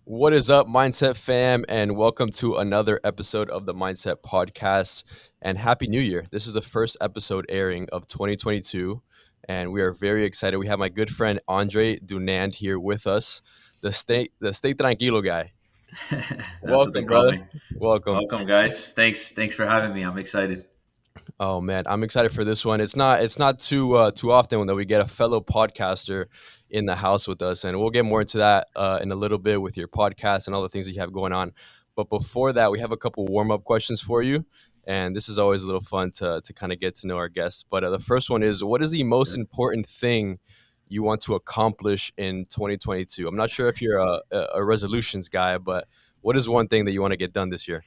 What is up, Mindset fam, and welcome to another episode of the Mindset Podcast. And Happy New Year. This is the first episode airing of 2022, and we are very excited. We have my good friend Andre Dunand here with us, the Stay Tranquilo guy. That's what they Welcome, call brother. me. Welcome. Welcome, guys. Thanks for having me. I'm excited. Oh man, I'm excited for this one. It's not too often that we get a fellow podcaster in the house with us, and we'll get more into that in a little bit with your podcast and all the things that you have going on. But before that, we have a couple warm up questions for you, and this is always a little fun to kind of get to know our guests. But the first one is, what is the most Sure. important thing you want to accomplish in 2022? I'm not sure if you're a resolutions guy, but what is one thing that you want to get done this year?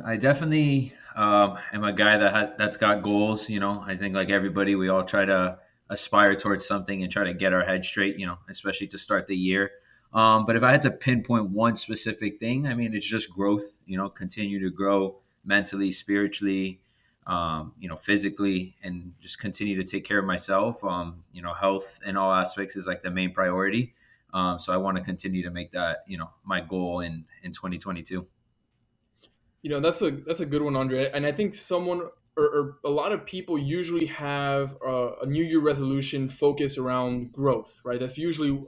I definitely am a guy that's got goals. I think like everybody, we all try to aspire towards something and try to get our head straight. Especially to start the year. But if I had to pinpoint one specific thing, I mean, it's just growth. Continue to grow mentally, spiritually, physically, and just continue to take care of myself. Health in all aspects is like the main priority. So I want to continue to make that, my goal in 2022. That's a good one, Andre. And I think someone or a lot of people usually have a New Year resolution focused around growth, right? That's usually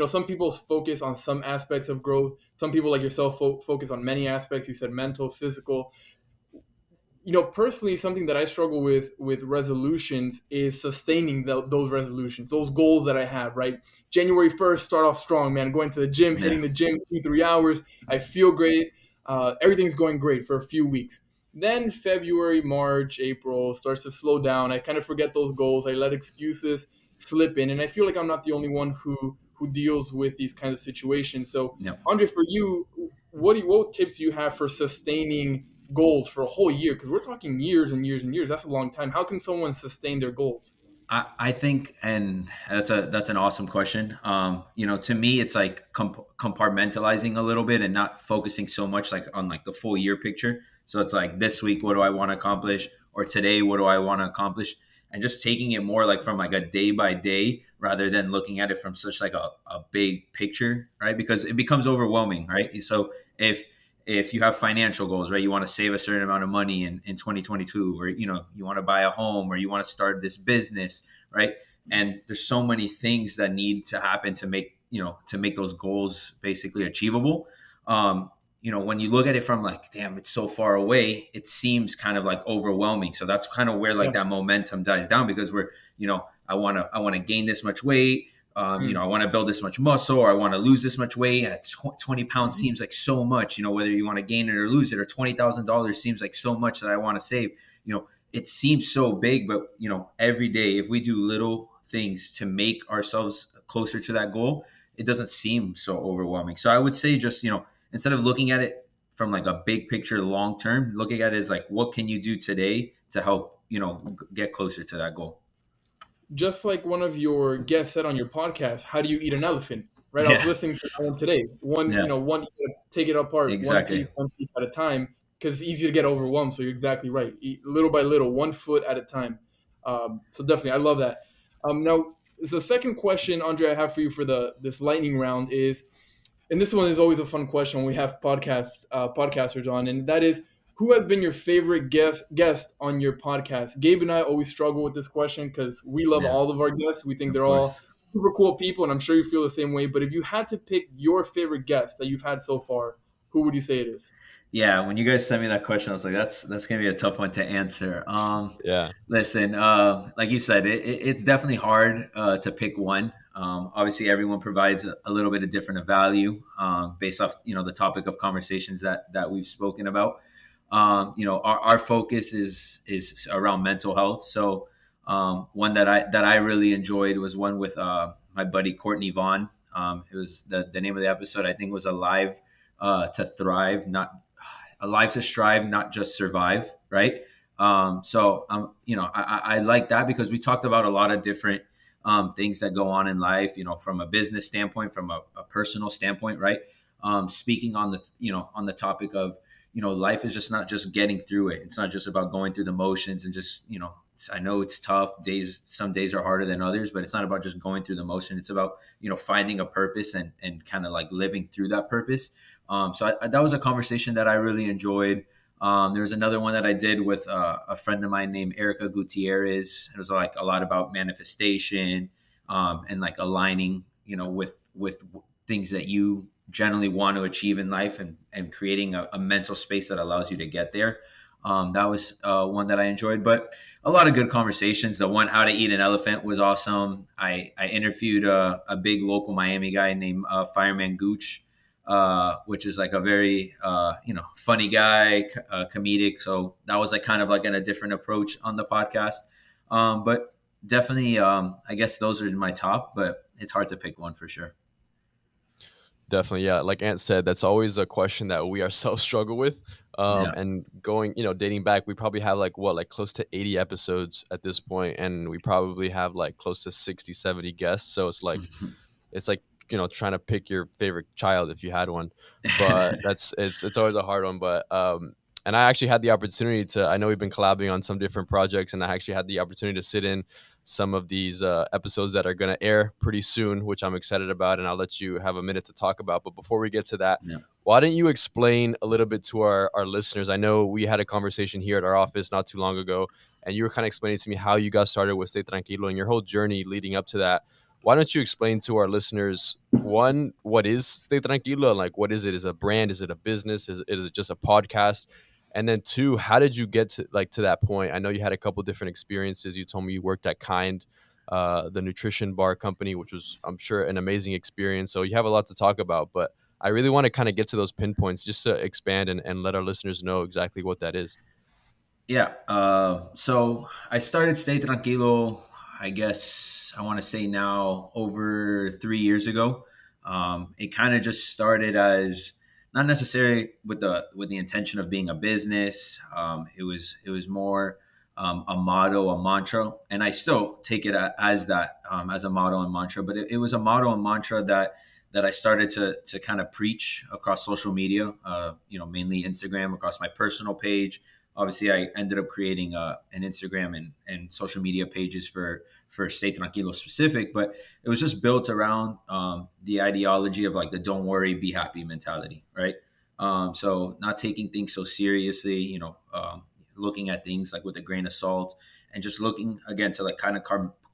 some people focus on some aspects of growth. Some people like yourself focus on many aspects. You said mental, physical. Personally, something that I struggle with resolutions is sustaining those resolutions, those goals that I have. Right, January 1st, start off strong, man. Going to the gym, Yeah. hitting the gym 2 3 hours. I feel great. Everything's going great for a few weeks. Then February, March, April starts to slow down. I kind of forget those goals. I let excuses slip in, and I feel like I'm not the only one who deals with these kinds of situations. So, Yeah. Andre, for you, what tips do you have for sustaining goals for a whole year? Because we're talking years and years and years. That's a long time. How can someone sustain their goals? I think, and that's an awesome question. To me, it's like compartmentalizing a little bit and not focusing so much like on like the full year picture. So it's like this week, what do I want to accomplish, or today, what do I want to accomplish, and just taking it more like from like a day by day rather than looking at it from such like a big picture, right? Because it becomes overwhelming, right? So if you have financial goals, right, you want to save a certain amount of money in 2022, or you want to buy a home, or you want to start this business, right? And there's so many things that need to happen to make those goals basically achievable. When you look at it from like, damn, it's so far away, it seems kind of like overwhelming. So that's kind of where like Yeah. that momentum dies down, because I want to gain this much weight. Mm. I want to build this much muscle, or I want to lose this much weight. And 20 pounds Mhm. seems like so much, whether you want to gain it or lose it, or $20,000 seems like so much that I want to save. It seems so big, but, every day, if we do little things to make ourselves closer to that goal, it doesn't seem so overwhelming. So I would say just, instead of looking at it from like a big picture, long term, looking at it as like, what can you do today to help, get closer to that goal? Just like one of your guests said on your podcast, how do you eat an elephant? Right. I was Yeah. listening to that one today. One, Yeah, you gotta take it apart, exactly. one piece at a time, because it's easy to get overwhelmed. So you're exactly right. Eat little by little, 1 foot at a time. So definitely, I love that. Now, the second question, Andre, I have for you for this lightning round is, and this one is always a fun question when we have podcasters on, and that is, who has been your favorite guest on your podcast? Gabe and I always struggle with this question because we love Yeah, all of our guests. We think of they're all course. super cool people, and I'm sure you feel the same way. But if you had to pick your favorite guest that you've had so far, who would you say it is? Yeah, when you guys sent me that question, I was like, that's gonna be a tough one to answer. Yeah. Listen, like you said, it's definitely hard to pick one. Obviously, everyone provides a little bit of different value based off the topic of conversations that we've spoken about. Our focus is around mental health. So one that I really enjoyed was one with my buddy Courtney Vaughn. It was the name of the episode, I think, was Alive to Thrive, not Alive to Strive, not just survive, right? I like that because we talked about a lot of different things that go on in life, from a business standpoint, from a personal standpoint, right? Speaking on the topic of, life is just not just getting through it. It's not just about going through the motions and just, I know it's tough days. Some days are harder than others, but it's not about just going through the motion. It's about, finding a purpose and kind of like living through that purpose. That was a conversation that I really enjoyed. There was another one that I did with a friend of mine named Erica Gutierrez. It was like a lot about manifestation, and like aligning, with things that you generally want to achieve in life, and creating a mental space that allows you to get there. That was one that I enjoyed, but a lot of good conversations. The one, how to eat an elephant, was awesome. I interviewed a big local Miami guy named Fireman Gooch, which is like a very funny guy, comedic. So that was like kind of like in a different approach on the podcast. But definitely, I guess those are my top, but it's hard to pick one for sure. Definitely, yeah. Like Ant said, that's always a question that we ourselves struggle with. Yeah. And going, dating back, we probably have like what, like close to 80 episodes at this point, and we probably have like close to 60, 70 guests. So it's like trying to pick your favorite child if you had one, but it's always a hard one. But and I actually had the opportunity to, I know we've been collabing on some different projects, and I actually had the opportunity to sit in some of these episodes that are going to air pretty soon, which I'm excited about, and I'll let you have a minute to talk about. But before we get to that, Yeah. why don't you explain a little bit to our listeners? I know we had a conversation here at our office not too long ago, and you were kind of explaining to me how you got started with Stay Tranquilo and your whole journey leading up to that. Why don't you explain to our listeners, one, what is Stay Tranquilo? Like, what is it? Is it a brand? Is it a business? Is it just a podcast? And then two, how did you get to that point? I know you had a couple different experiences. You told me you worked at Kind, the nutrition bar company, which was, I'm sure, an amazing experience. So you have a lot to talk about, but I really want to kind of get to those pinpoints just to expand and let our listeners know exactly what that is. Yeah. So I started Stay Tranquilo, I guess I want to say now over 3 years ago. It kind of just started as not necessarily with the intention of being a business. It was more a motto, a mantra, and I still take it as that, as a motto and mantra. But it was a motto and mantra that I started to kind of preach across social media. Mainly Instagram, across my personal page. Obviously, I ended up creating an Instagram and social media pages for Stay Tranquilo specific, but it was just built around the ideology of like the "don't worry, be happy" mentality, right? So not taking things so seriously, looking at things like with a grain of salt, and just looking again to like kind of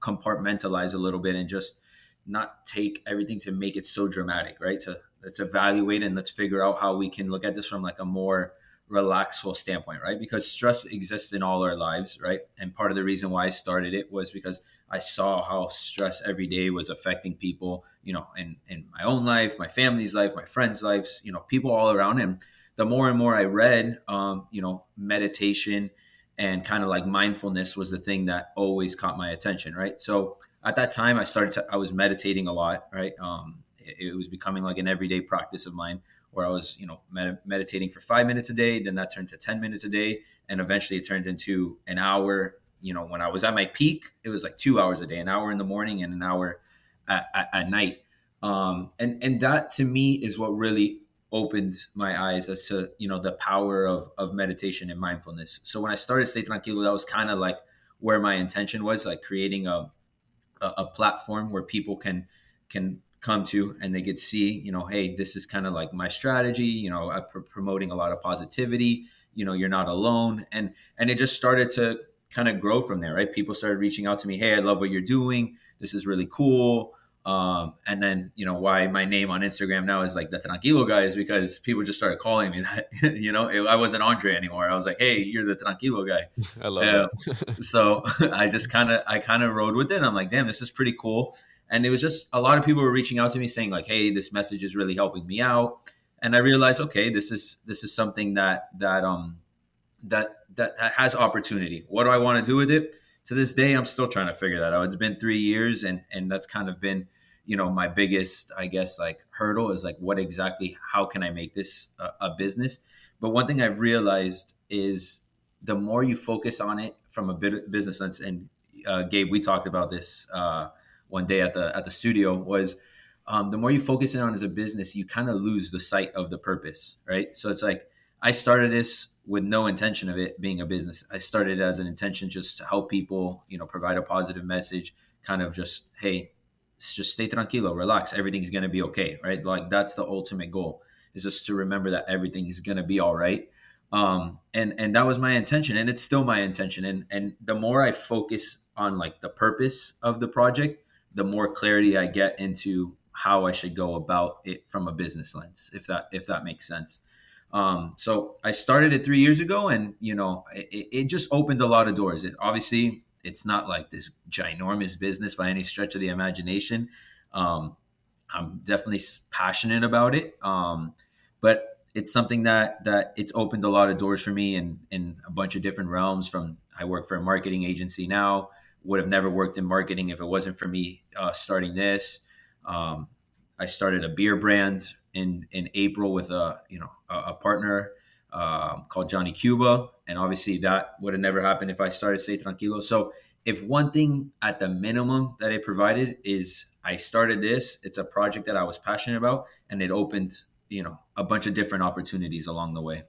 compartmentalize a little bit, and just not take everything to make it so dramatic, right? So let's evaluate and let's figure out how we can look at this from like a more relaxful standpoint, right? Because stress exists in all our lives, right? And part of the reason why I started it was because I saw how stress every day was affecting people, in my own life, my family's life, my friends' lives, people all around. And the more and more I read, meditation and kind of like mindfulness was the thing that always caught my attention, right? So at that time, I was meditating a lot, right? It was becoming like an everyday practice of mine, where I was, meditating for 5 minutes a day. Then that turned to 10 minutes a day. And eventually it turned into an hour. When I was at my peak, it was like 2 hours a day, an hour in the morning and an hour at night. And that to me is what really opened my eyes as to, the power of meditation and mindfulness. So when I started Stay Tranquilo, that was kind of like where my intention was, like creating a platform where people can come to, and they could see, hey, this is kind of like my strategy, promoting a lot of positivity, you're not alone. And it just started to kind of grow from there, right? People started reaching out to me, hey, I love what you're doing, this is really cool. And then, why my name on Instagram now is like the Tranquilo guy is because people just started calling me that. I wasn't Andre anymore. I was like, hey, you're the Tranquilo guy. I love that. So I kind of rode with it. And I'm like, damn, this is pretty cool. And it was just a lot of people were reaching out to me saying like, hey, this message is really helping me out. And I realized, okay, this is something that has opportunity. What do I want to do with it? To this day, I'm still trying to figure that out. It's been 3 years, and that's kind of been, my biggest, I guess, like hurdle is like, what exactly, how can I make this a business? But one thing I've realized is the more you focus on it from a business sense, and Gabe, we talked about this one day at the studio, was the more you focus in on as a business, you kind of lose the sight of the purpose, right? So it's like I started this with no intention of it being a business. I started as an intention just to help people, provide a positive message, kind of just, hey, just stay tranquilo, relax, everything's going to be okay, right? Like that's the ultimate goal, is just to remember that everything is going to be all right. And that was my intention, and it's still my intention. And the more I focus on like the purpose of the project, the more clarity I get into how I should go about it from a business lens, if that makes sense. So I started it 3 years ago, and it just opened a lot of doors. Obviously it's not like this ginormous business by any stretch of the imagination. Um, I'm definitely passionate about it, but it's something that it's opened a lot of doors for me in a bunch of different realms. From I work for a marketing agency now. Would have never worked in marketing if it wasn't for me starting this. Um, I started a beer brand in April with a partner called Johnny Cuba, and obviously that would have never happened if I started Stay Tranquilo. So if one thing at the minimum that it provided is I started this, it's a project that I was passionate about, and it opened a bunch of different opportunities along the way.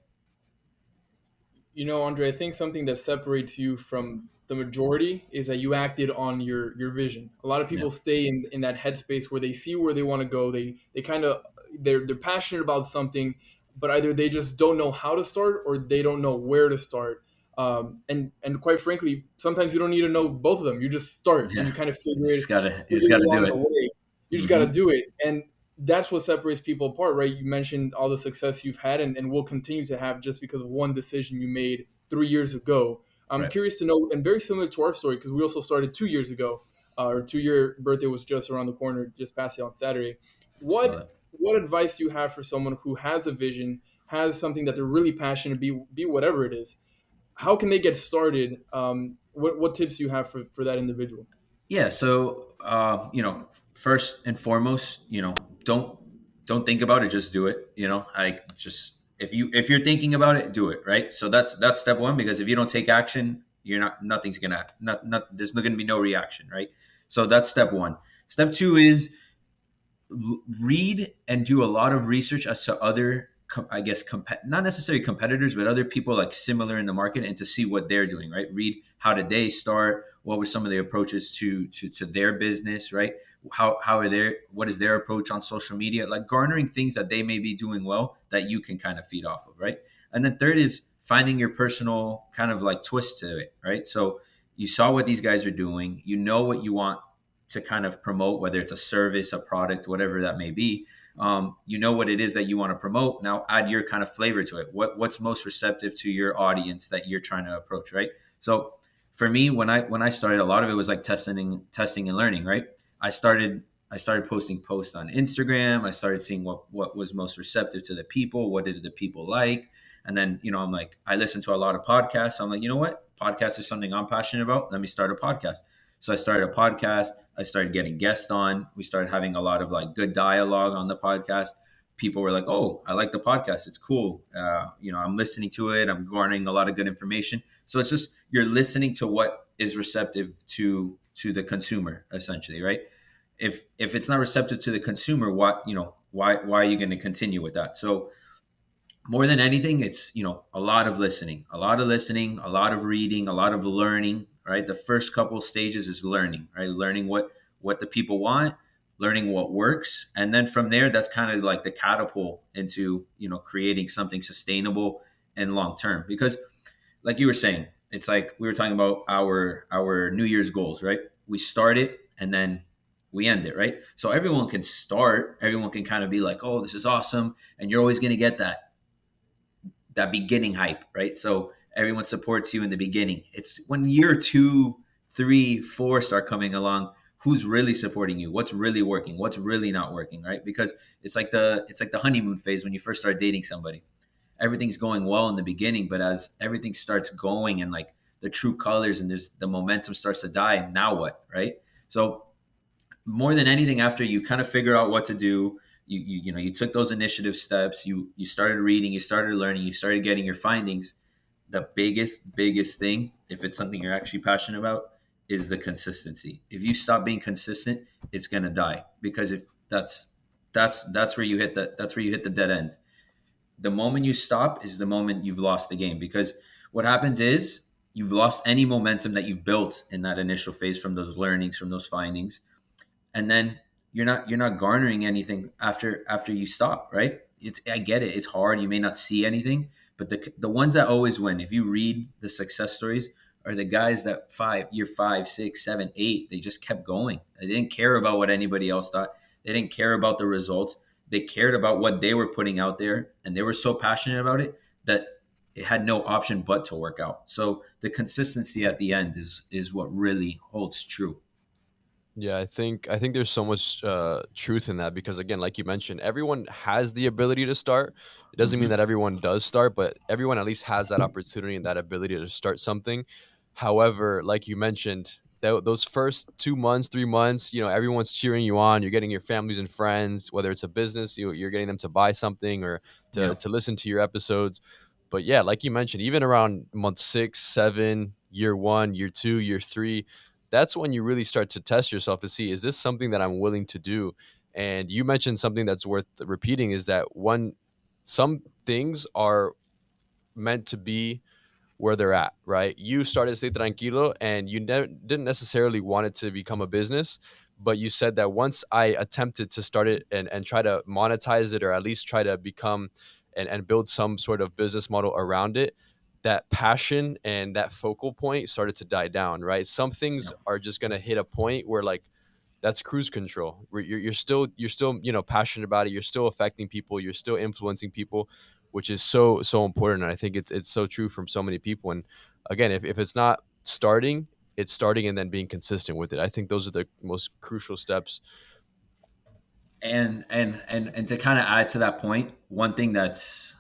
Andre, I think something that separates you from the majority is that you acted on your vision. A lot of Yeah, people stay in that headspace where they see where they want to go. They kind of they're passionate about something, but either they just don't know how to start or they don't know where to start. And quite frankly, sometimes you don't need to know both of them. You just start and yeah. you kind of You just gotta you figure just it gotta do along the it. way. You just got to Hmm. do it, and that's what separates people apart, right? You mentioned all the success you've had and will continue to have just because of one decision you made 3 years ago. I'm Right. curious to know, and very similar to our story, because we also started 2 years ago. Our 2 year birthday was just around the corner, just past it on Saturday. Saw What that. what advice do you have for someone who has a vision, has something that they're really passionate, be whatever it is? How can they get started? What tips do you have for that individual? Yeah. So, first and foremost, don't don't think about it. Just do it. I just if you're thinking about it, do it. Right. So that's step one, because if you don't take action, you're nothing's gonna not there's not gonna be no reaction. Right. So that's step one. Step two is read and do a lot of research as to other I guess not necessarily competitors, but other people like similar in the market, and to see what they're doing. Right, read how did they start, what were some of the approaches to their business, right? How are their what is their approach on social media, like garnering things that they may be doing well that you can kind of feed off of, right? And then third is finding your personal kind of like twist to it, right? So you saw what these guys are doing, what you want to kind of promote, whether it's a service, a product, whatever that may be. What it is that you want to promote. Now add your kind of flavor to it. What's most receptive to your audience that you're trying to approach, right? So for me, when I started, a lot of it was like testing and learning, right? I started posting posts on Instagram. I started seeing what was most receptive to the people. What did the people like? And then, I'm like, I listen to a lot of podcasts. So I'm like, you know what? Podcast is something I'm passionate about. Let me start a podcast. So I started a podcast. I started getting guests on. We started having a lot of like good dialogue on the podcast. People were like, "Oh, I like the podcast. It's cool. I'm listening to it. I'm garnering a lot of good information." So it's just you're listening to what is receptive to the consumer, essentially, right? If it's not receptive to the consumer, why are you going to continue with that? So more than anything, it's a lot of listening, a lot of reading, a lot of learning. Right, the first couple stages is learning, right? Learning what the people want, learning what works, and then from there, that's kind of like the catapult into creating something sustainable and long term. Because, like you were saying, it's like we were talking about our New Year's goals, right? We start it and then we end it, right? So everyone can start, everyone can kind of be like, oh, this is awesome, and you're always going to get that beginning hype, right? So everyone supports you in the beginning. It's when year two, three, four start coming along, who's really supporting you? What's really working? What's really not working, right? Because it's like the honeymoon phase when you first start dating somebody. Everything's going well in the beginning, but as everything starts going and like the true colors and there's the momentum starts to die, now what, right? So more than anything, after you kind of figure out what to do, you took those initiative steps, you started reading, you started learning, you started getting your findings. The biggest thing, if it's something you're actually passionate about, is the consistency. If you stop being consistent, it's gonna die, because if that's where you hit the dead end. The moment you stop is the moment you've lost the game, because what happens is you've lost any momentum that you've built in that initial phase from those learnings, from those findings, and then you're not garnering anything after you stop, right? It's, I get it, it's hard, you may not see anything, but the ones that always win, if you read the success stories, are the guys that year 5, 6, 7, 8, they just kept going. They didn't care about what anybody else thought. They didn't care about the results. They cared about what they were putting out there, and they were so passionate about it that it had no option but to work out. So the consistency at the end is what really holds true. Yeah, I think there's so much truth in that because again, like you mentioned, everyone has the ability to start. It doesn't mean Hmm. that everyone does start, but everyone at least has that opportunity and that ability to start something. However, like you mentioned, those first 2 months, 3 months, everyone's cheering you on. You're getting your families and friends, whether it's a business, you're getting them to buy something or to Yeah. to listen to your episodes. But yeah, like you mentioned, even around month 6, 7, year 1, year 2, year 3, that's when you really start to test yourself to see, is this something that I'm willing to do? And you mentioned something that's worth repeating is that some things are meant to be where they're at, right? You started Stay Tranquilo and you didn't necessarily want it to become a business, but you said that once I attempted to start it and try to monetize it or at least try to become and build some sort of business model around it, that passion and that focal point started to die down, right? Some things Yeah. are just going to hit a point where like that's cruise control. Where you're still passionate about it. You're still affecting people. You're still influencing people, which is so important. And I think it's so true from so many people. And again, if it's not starting, it's starting and then being consistent with it. I think those are the most crucial steps. And to kind of add to that point, one thing that's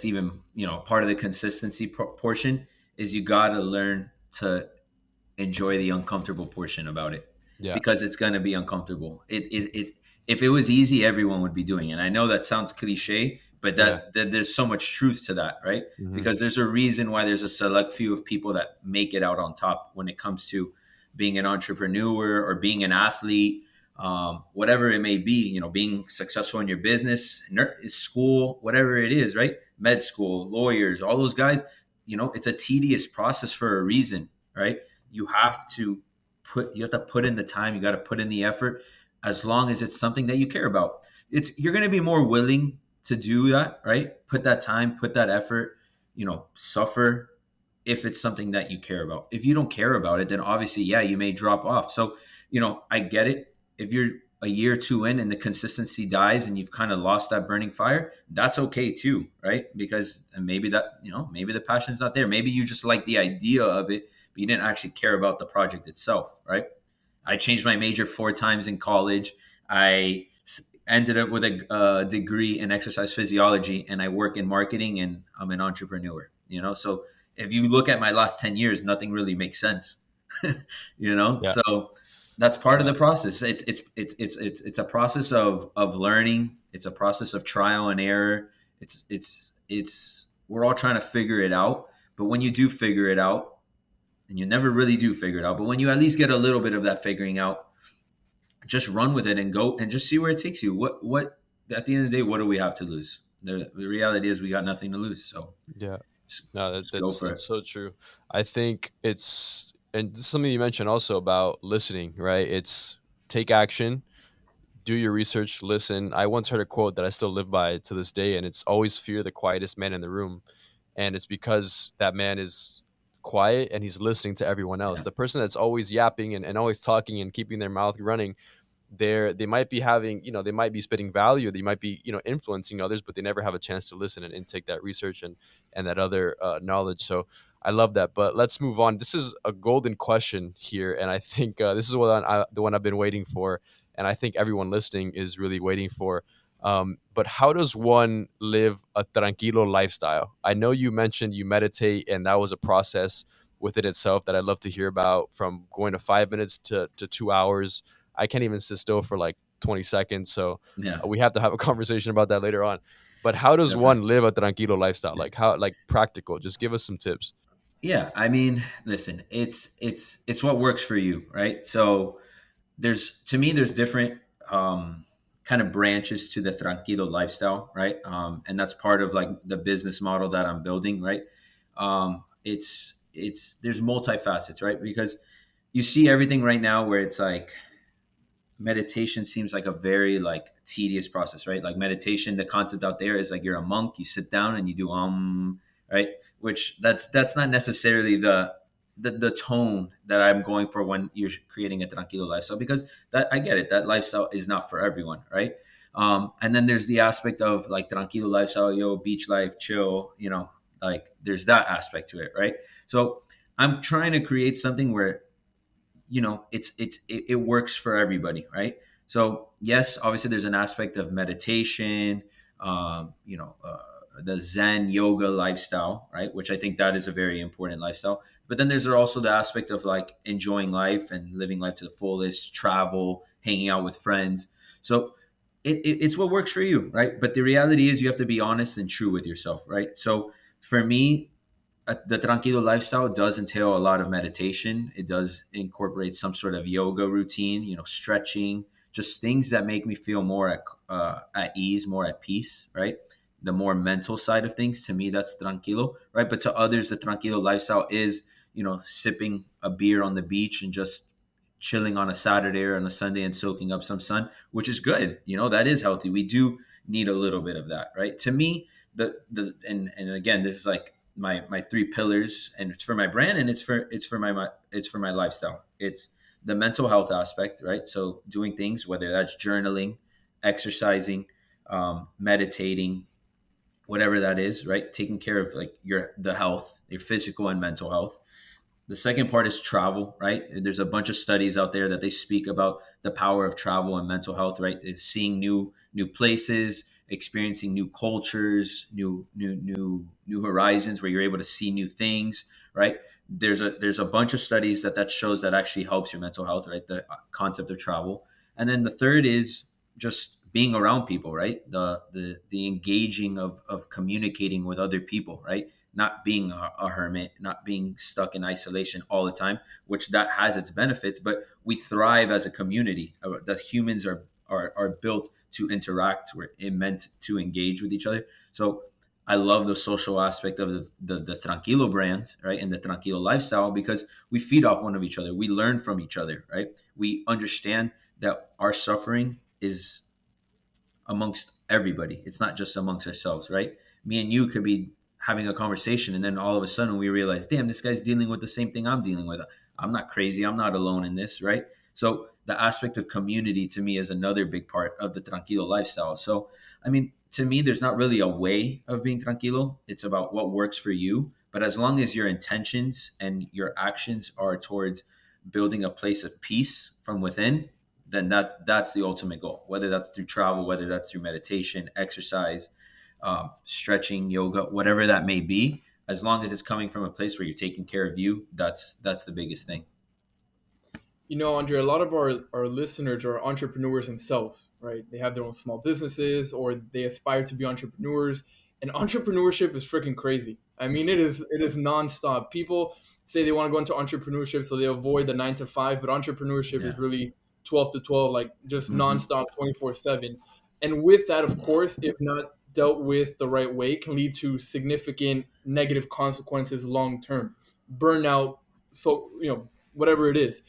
even, part of the consistency portion is you got to learn to enjoy the uncomfortable portion about it, Yeah, because it's going to be uncomfortable. It if it was easy, everyone would be doing it. I know that sounds cliche, but yeah, that there's so much truth to that, right? hmm, Because there's a reason why there's a select few of people that make it out on top when it comes to being an entrepreneur or being an athlete, whatever it may be. Being successful in your business, school, whatever it is, right? Med school, lawyers, all those guys. It's a tedious process for a reason, right? You have to put in the time, you got to put in the effort, as long as it's something that you care about. You're going to be more willing to do that, right? Put that time, put that effort, suffer, if it's something that you care about. If you don't care about it, then obviously, yeah, you may drop off. So, I get it. If you're a year or two in and the consistency dies and you've kind of lost that burning fire, that's okay too, right? Because maybe maybe the passion's not there. Maybe you just like the idea of it, but you didn't actually care about the project itself, right? I changed my major 4 times in college. I ended up with a degree in exercise physiology, and I work in marketing, and I'm an entrepreneur. So if you look at my last 10 years, nothing really makes sense. yeah, So that's part of yeah, the process. It's a process of learning. It's a process of trial and error. It's we're all trying to figure it out. But when you do figure it out, and you never really do figure it out, but when you at least get a little bit of that figuring out, just run with it and go and just see where it takes you. What At the end of the day, what do we have to lose? The reality is we got nothing to lose. So yeah. No, just go for that's it. so true. I think and this is something you mentioned also about listening, right? It's take action, do your research, listen. I once heard a quote that I still live by to this day, and it's always fear the quietest man in the room. And it's because that man is quiet and he's listening to everyone else. Yeah. The person that's always yapping and always talking and keeping their mouth running, they might be having, they might be spitting value, they might be, influencing others, but they never have a chance to listen and intake that research and that other knowledge. So I love that. But let's move on. This is a golden question here, and I think this is the one I've been waiting for, and I think everyone listening is really waiting for. But how does one live a tranquilo lifestyle? I know you mentioned you meditate, and that was a process within itself that I'd love to hear about, from going to 5 minutes to 2 hours. I can't even sit still for like 20 seconds. So Yeah. we have to have a conversation about that later on. But how does Definitely. one live a tranquilo lifestyle? Yeah. Like how, like practical? Just give us some tips. Yeah. I mean, listen, it's what works for you, right? So there's to me there's different kind of branches to the tranquilo lifestyle, right? And that's part of like the business model that I'm building, right? It's there's multifacets, right? Because you see everything right now where it's like meditation seems like a very like tedious process, right? Like meditation, the concept out there is like you're a monk, you sit down and you do right? Which that's not necessarily the tone that I'm going for when you're creating a tranquilo lifestyle, because that I get it, that lifestyle is not for everyone, right? And then there's the aspect of like tranquilo lifestyle, beach life, chill, like there's that aspect to it, right? So I'm trying to create something where it works for everybody, right? So yes, obviously there's an aspect of meditation, the Zen yoga lifestyle, right? Which I think that is a very important lifestyle. But then there's also the aspect of like enjoying life and living life to the fullest, travel, hanging out with friends. So it's what works for you, right? But the reality is you have to be honest and true with yourself, right? So for me, the tranquilo lifestyle does entail a lot of meditation. It does incorporate some sort of yoga routine, stretching, just things that make me feel more at ease, more at peace, right? The more mental side of things, to me, that's tranquilo, right? But to others, the tranquilo lifestyle is, sipping a beer on the beach and just chilling on a Saturday or on a Sunday and soaking up some sun, which is good. That is healthy. We do need a little bit of that, right? To me, and again, this is like my three pillars, and it's for my brand, and it's for my lifestyle. It's the mental health aspect, right? So doing things, whether that's journaling, exercising, meditating, whatever that is, right? Taking care of like the health, your physical and mental health. The second part is travel, right? There's a bunch of studies out there that they speak about the power of travel and mental health, right? It's seeing new places, experiencing new cultures, new horizons where you're able to see new things, right? There's a bunch of studies that shows that actually helps your mental health, right? The concept of travel. And then the third is just being around people, right? The engaging of communicating with other people, right? Not being a hermit, not being stuck in isolation all the time, which that has its benefits, but we thrive as a community. That humans are built to interact. We're meant to engage with each other. So I love the social aspect of the Tranquilo brand, right? And the Tranquilo lifestyle, because we feed off one of each other. We learn from each other, right? We understand that our suffering is amongst everybody. It's not just amongst ourselves, right? Me and you could be having a conversation, and then all of a sudden we realize, damn, this guy's dealing with the same thing I'm dealing with. I'm not crazy. I'm not alone in this, right? So the aspect of community to me is another big part of the tranquilo lifestyle. So, I mean, to me, there's not really a way of being tranquilo. It's about what works for you. But as long as your intentions and your actions are towards building a place of peace from within, then that's the ultimate goal. Whether that's through travel, whether that's through meditation, exercise, stretching, yoga, whatever that may be, as long as it's coming from a place where you're taking care of you, that's the biggest thing. Andre, a lot of our listeners are entrepreneurs themselves, right? They have their own small businesses or they aspire to be entrepreneurs. And entrepreneurship is freaking crazy. I mean, it is nonstop. People say they want to go into entrepreneurship so they avoid the 9 to 5, but entrepreneurship Yeah. is really 12 to 12, like just Mm-hmm. nonstop 24/7. And with that, of course, if not dealt with the right way, can lead to significant negative consequences long term, burnout, so whatever it is.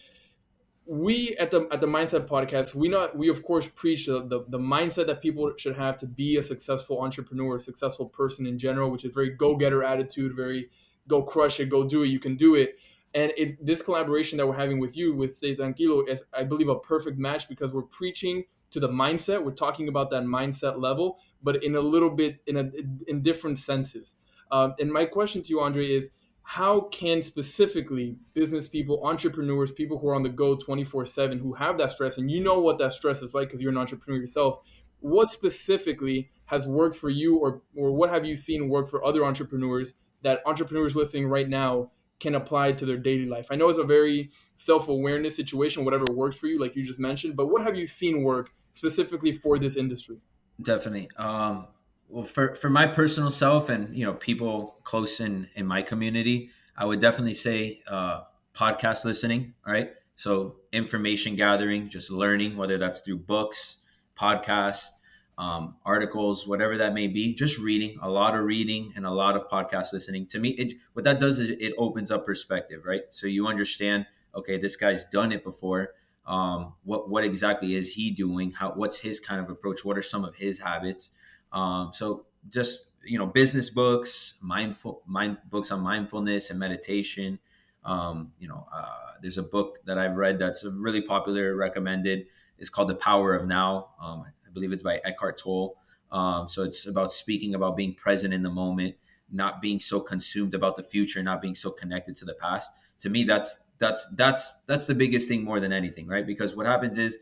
We at the mindset podcast, we of course preach the mindset that people should have to be a successful entrepreneur, a successful person in general, which is very go-getter attitude, very go crush it, go do it, you can do it. And this collaboration that we're having with you with Stay Tranquilo is, I believe, a perfect match because we're preaching to the mindset. We're talking about that mindset level, but in a little bit in different senses. And my question to you, Andre, is how can specifically business people, entrepreneurs, people who are on the go 24/7, who have that stress, and you know what that stress is like because you're an entrepreneur yourself, what specifically has worked for you, or what have you seen work for other entrepreneurs that entrepreneurs listening right now can apply to their daily life? I know it's a very self-awareness situation, whatever works for you, like you just mentioned, but what have you seen work specifically for this industry? Definitely. Well, for my personal self and people close in my community, I would definitely say podcast listening. All right, so information gathering, just learning, whether that's through books, podcasts, articles, whatever that may be. Just reading, a lot of reading, and a lot of podcast listening. To me, what that does is it opens up perspective, right? So you understand, okay, this guy's done it before. What exactly is he doing? What's his kind of approach? What are some of his habits? So just business books, mind books on mindfulness and meditation. There's a book that I've read that's really popular, recommended. It's called The Power of Now. I believe it's by Eckhart Tolle. So it's about speaking about being present in the moment, not being so consumed about the future, not being so connected to the past. To me, that's the biggest thing more than anything, right? Because what happens is,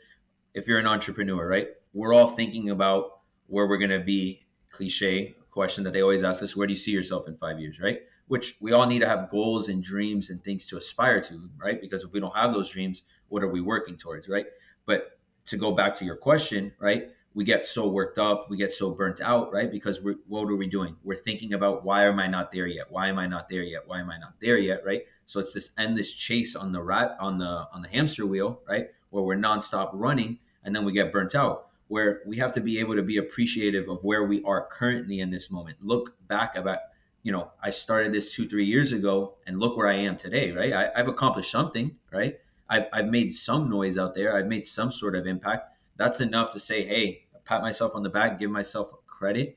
if you're an entrepreneur, right, we're all thinking about where we're going to be. Cliche question that they always ask us: where do you see yourself in 5 years, right? Which we all need to have goals and dreams and things to aspire to, right? Because if we don't have those dreams, what are we working towards, right? But to go back to your question, right, we get so worked up, we get so burnt out, right? Because what are we doing? We're thinking about, why am I not there yet? Why am I not there yet? Why am I not there yet? Right? So it's this endless chase on the hamster wheel, right? Where we're nonstop running, and then we get burnt out. Where we have to be able to be appreciative of where we are currently in this moment. Look back about, I started this 2-3 years ago, and look where I am today, right? I've accomplished something, right? I've made some noise out there. I've made some sort of impact. That's enough to say, hey, pat myself on the back, give myself credit.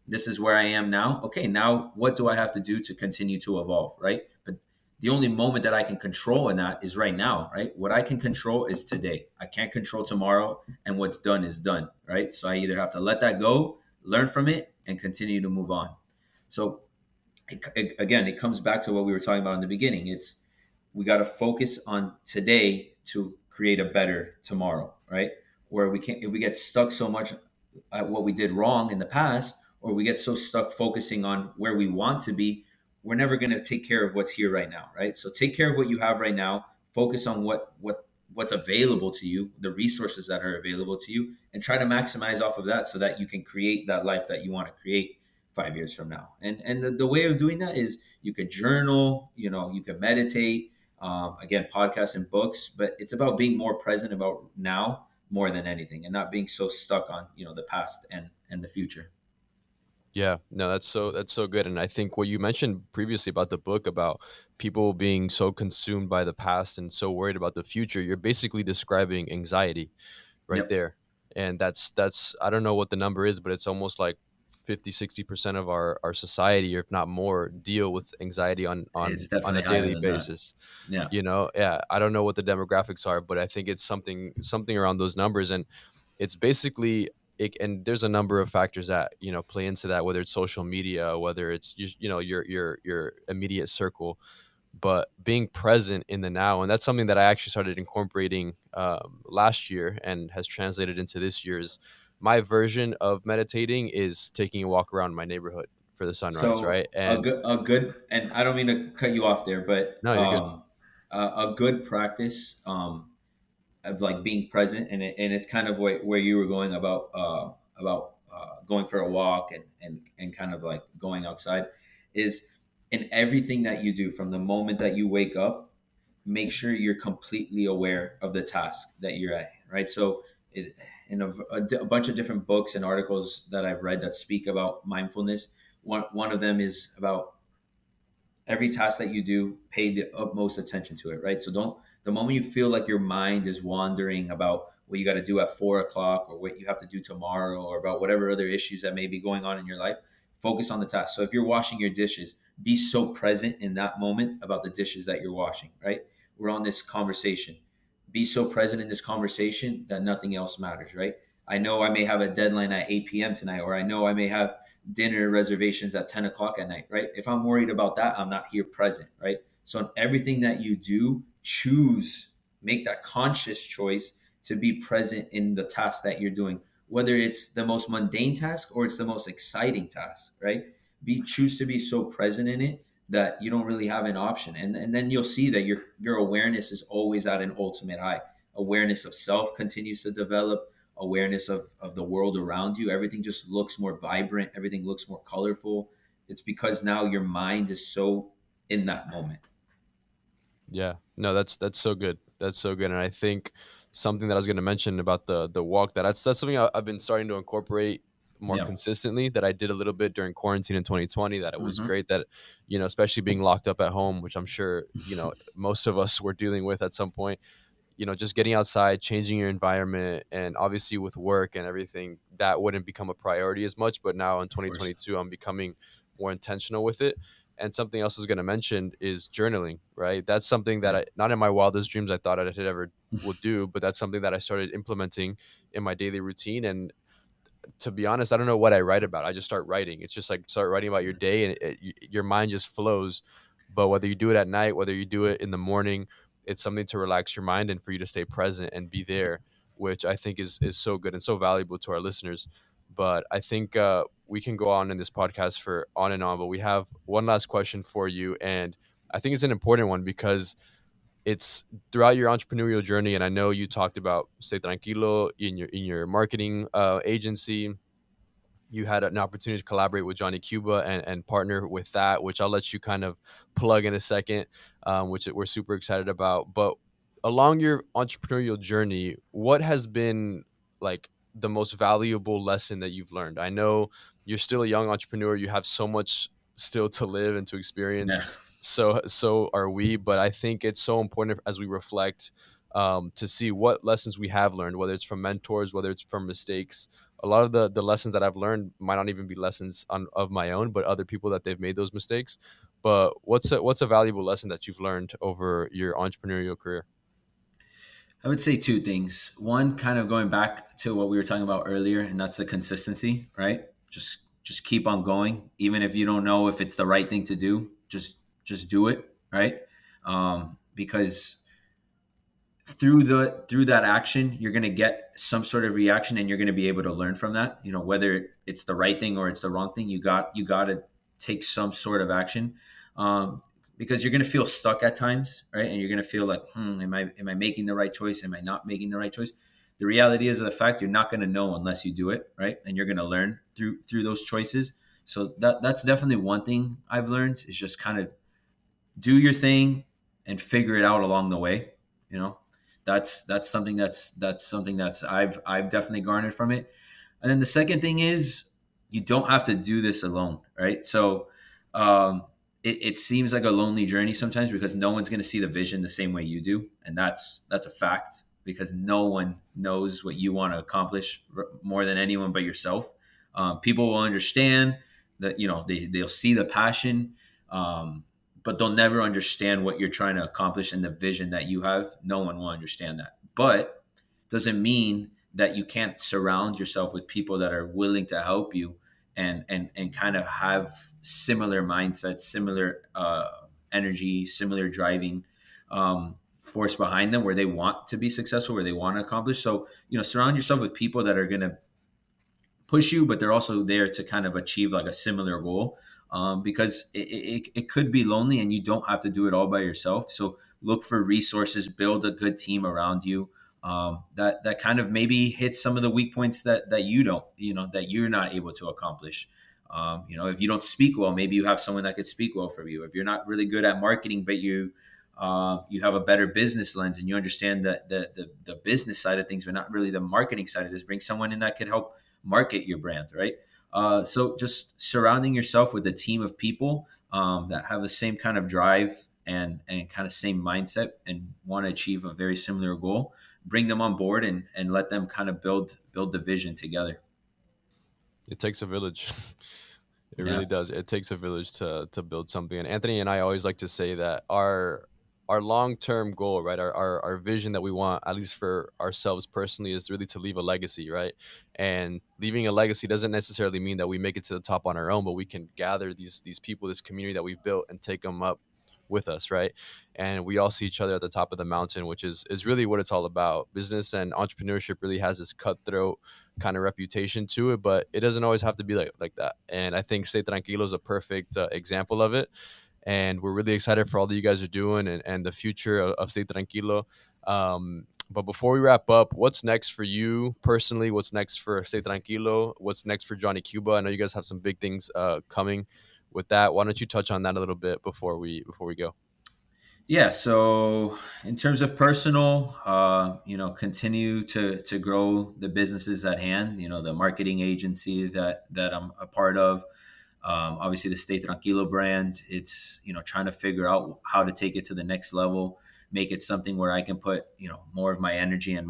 This is where I am now. Okay, now what do I have to do to continue to evolve, right? But the only moment that I can control in that is right now, right? What I can control is today. I can't control tomorrow, and what's done is done, right? So I either have to let that go, learn from it, and continue to move on. So again, it comes back to what we were talking about in the beginning. It's, we got to focus on today to create a better tomorrow, right? Where we can't, if we get stuck so much at what we did wrong in the past, or we get so stuck focusing on where we want to be, we're never going to take care of what's here right now, right? So take care of what you have right now. Focus on what's available to you, the resources that are available to you, and try to maximize off of that so that you can create that life that you want to create 5 years from now. And the way of doing that is, you could journal, you could meditate, again, podcasts and books, but it's about being more present about now more than anything, and not being so stuck on the past and the future. Yeah, no, that's so good. And I think what you mentioned previously about the book, about people being so consumed by the past and so worried about the future, you're basically describing anxiety right Yep, there. And that's I don't know what the number is, but it's almost like 50-60% of our society, or if not more, deal with anxiety on it's on a definitely higher daily than that. basis. Yeah. Yeah, I don't know what the demographics are, but I think it's something around those numbers. And it's basically and there's a number of factors that play into that, whether it's social media, whether it's your immediate circle, but being present in the now. And that's something that I actually started incorporating last year, and has translated into this year's. My version of meditating is taking a walk around my neighborhood for the sunrise, So right? And a good, and I don't mean to cut you off there, but no, you're good. a good practice of like being present, and it's kind of where you were going about going for a walk, and kind of like going outside, is in everything that you do from the moment that you wake up, make sure you're completely aware of the task that you're at, right? So in a bunch of different books and articles that I've read that speak about mindfulness, one of them is about every task that you do, pay the utmost attention to it, right? So don't, the moment you feel like your mind is wandering about what you got to do at 4 o'clock, or what you have to do tomorrow, or about whatever other issues that may be going on in your life, focus on the task. So if you're washing your dishes, be so present in that moment about the dishes that you're washing, right? We're on this conversation. Be so present in this conversation that nothing else matters, right? I know I may have a deadline at 8 p.m. tonight, or I know I may have dinner reservations at 10 o'clock at night, right? If I'm worried about that, I'm not here present, right? So in everything that you do, make that conscious choice to be present in the task that you're doing, whether it's the most mundane task or it's the most exciting task, right? Choose to be so present in it that you don't really have an option. And then you'll see that your awareness is always at an ultimate high. Awareness of self continues to develop, awareness of the world around you. Everything just looks more vibrant, everything looks more colorful. It's because now your mind is so in that moment. Yeah, no, that's so good. That's so good. And I think something that I was going to mention about the walk, that's something I've been starting to incorporate more Yeah. consistently, that I did a little bit during quarantine in 2020, that it was Hmm. great that, especially being locked up at home, which I'm sure, most of us were dealing with at some point, just getting outside, changing your environment, and obviously with work and everything, that wouldn't become a priority as much. But now in Of course. 2022, I'm becoming more intentional with it. And something else I was going to mention is journaling, right? That's something that Yeah. I, not in my wildest dreams, I thought I'd ever would do, but that's something that I started implementing in my daily routine. And to be honest, I don't know what I write about. I just start writing. It's just like start writing about your That's, day, and your mind just flows. But whether you do it at night, whether you do it in the morning, it's something to relax your mind and for you to stay present and be there, which I think is so good and so valuable to our listeners. But I think we can go on in this podcast for on and on. But we have one last question for you, and I think it's an important one because it's throughout your entrepreneurial journey, and I know you talked about Stay Tranquilo in your marketing agency. You had an opportunity to collaborate with Johnny Cuba and partner with that, which I'll let you kind of plug in a second, which we're super excited about. But along your entrepreneurial journey, what has been like the most valuable lesson that you've learned? I know you're still a young entrepreneur, you have so much still to live and to experience. yeah. So are we, but I think it's so important as we reflect, to see what lessons we have learned, whether it's from mentors, whether it's from mistakes. A lot of the lessons that I've learned might not even be lessons of my own, but other people that they've made those mistakes. But what's a valuable lesson that you've learned over your entrepreneurial career? I would say two things. One, kind of going back to what we were talking about earlier, and that's the consistency, right? Just keep on going, even if you don't know if it's the right thing to do. Just do it, right? Because through that action, you're going to get some sort of reaction, and you're going to be able to learn from that. You know, whether it's the right thing or it's the wrong thing, you got to take some sort of action. Um, because you're going to feel stuck at times, right? And you're going to feel like, am I making the right choice? Am I not making the right choice? The reality is, of the fact, you're not going to know unless you do it, right? And you're going to learn through those choices. So that's definitely one thing I've learned, is just kind of do your thing and figure it out along the way. You know, that's something that's I've definitely garnered from it. And then the second thing is, you don't have to do this alone, right? So it seems like a lonely journey sometimes, because no one's going to see the vision the same way you do, and that's a fact, because no one knows what you want to accomplish more than anyone but yourself. People will understand that, they'll see the passion, but they'll never understand what you're trying to accomplish and the vision that you have. No one will understand that. But doesn't mean that you can't surround yourself with people that are willing to help you, and kind of have similar mindsets, similar energy, similar driving force behind them, where they want to be successful, where they want to accomplish. So, surround yourself with people that are going to push you, but they're also there to kind of achieve like a similar goal. Because it could be lonely, and you don't have to do it all by yourself. So look for resources, build a good team around you, that kind of maybe hits some of the weak points that you don't, that you're not able to accomplish. If you don't speak well, maybe you have someone that could speak well for you. If you're not really good at marketing, but you have a better business lens, and you understand the business side of things, but not really the marketing side of this, bring someone in that could help market your brand, right? So just surrounding yourself with a team of people that have the same kind of drive and kind of same mindset, and want to achieve a very similar goal, bring them on board, and let them kind of build the vision together. It takes a village. It Yeah. really does. It takes a village to build something. And Anthony and I always like to say that our long term goal, right? Our vision that we want, at least for ourselves personally, is really to leave a legacy, right? And leaving a legacy doesn't necessarily mean that we make it to the top on our own, but we can gather these people, this community that we've built, and take them up with us, right? And we all see each other at the top of the mountain, which is really what it's all about. Business and entrepreneurship really has this cutthroat kind of reputation to it, but it doesn't always have to be like that. And I think Stay Tranquilo is a perfect example of it. And we're really excited for all that you guys are doing, and the future of Stay Tranquilo. But before we wrap up, what's next for you personally? What's next for Stay Tranquilo? What's next for Johnny Cuba? I know you guys have some big things coming with that. Why don't you touch on that a little bit before we go? Yeah. So in terms of personal, continue to grow the businesses at hand. The marketing agency that I'm a part of. Obviously, the Stay Tranquilo brand. It's trying to figure out how to take it to the next level, make it something where I can put more of my energy and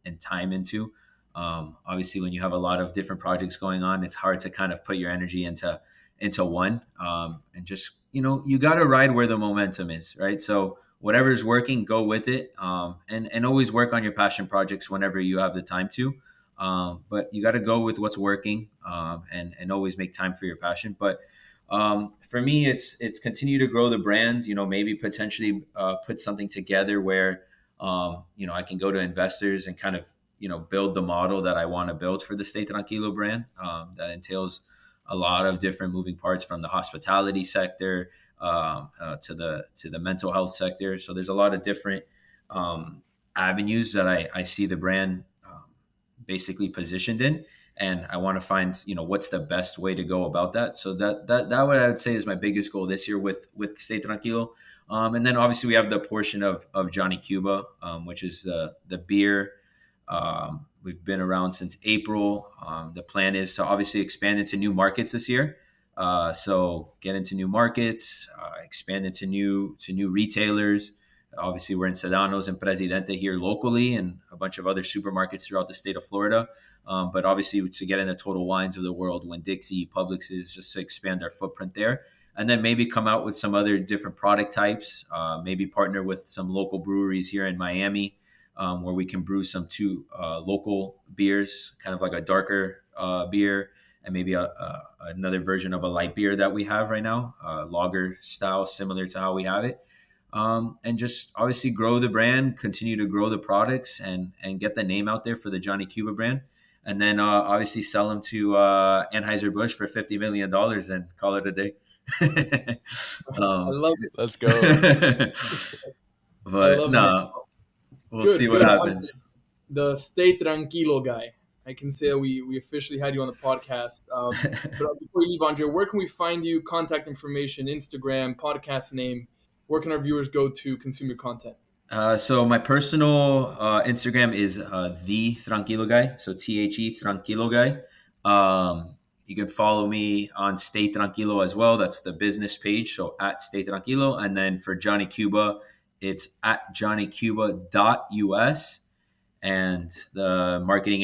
and time into. Obviously, when you have a lot of different projects going on, it's hard to kind of put your energy into one, and just you got to ride where the momentum is, right? So whatever is working, go with it, and always work on your passion projects whenever you have the time to. But you got to go with what's working, and always make time for your passion. But for me, it's continue to grow the brand. Maybe potentially put something together where I can go to investors and kind of build the model that I want to build for the Stay Tranquilo brand. That entails a lot of different moving parts, from the hospitality sector to the mental health sector. So there's a lot of different avenues that I see the brand basically positioned in, and I want to find what's the best way to go about that. So that what I would say is my biggest goal this year with Stay Tranquilo. And then obviously we have the portion of Johnny Cuba, which is the beer. We've been around since April. The plan is to obviously expand into new markets this year. So get into new markets, expand into new retailers. Obviously, we're in Sedanos and Presidente here locally, and a bunch of other supermarkets throughout the state of Florida. But obviously, to get into Total Wines of the world, Winn-Dixie, Publix, is just to expand our footprint there, and then maybe come out with some other different product types. Maybe partner with some local breweries here in Miami, where we can brew some two local beers, kind of like a darker beer, and maybe another version of a light beer that we have right now, lager style, similar to how we have it. And just obviously grow the brand, continue to grow the products, and get the name out there for the Johnny Cuba brand. And then obviously sell them to Anheuser-Busch for $50 million and call it a day. I um, love it. Let's go. I but love it. no, we'll see Good, what good. Andre, happens. the Stay Tranquilo guy. I can say that we officially had you on the podcast. But before you leave, Andre, where can we find you? Contact information, Instagram, podcast name. Where can our viewers go to consume your content? So my personal Instagram is the Tranquilo Guy. So Tranquilo Guy. You can follow me on Stay Tranquilo as well. That's the business page. So at Stay Tranquilo, and then for Johnny Cuba, it's at johnnycuba.us, and the marketing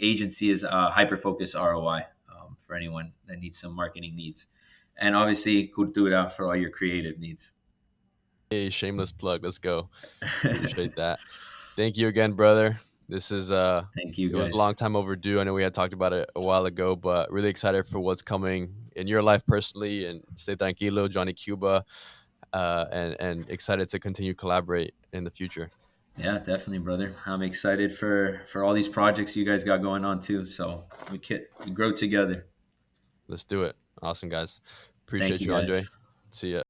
agency is Hyperfocus ROI, for anyone that needs some marketing needs, and obviously Cultura for all your creative needs. Hey, shameless plug. Let's go. Appreciate that. Thank you again, brother. This is Thank you, it was a long guys. time overdue. I know we had talked about it a while ago, but really excited for what's coming in your life personally, and stay tranquilo, Johnny Cuba, and excited to continue collaborate in the future. Yeah, definitely, brother. I'm excited for all these projects you guys got going on too. So we grow together. Let's do it. Awesome, guys. Thank Appreciate you, you, Andre. guys. See ya.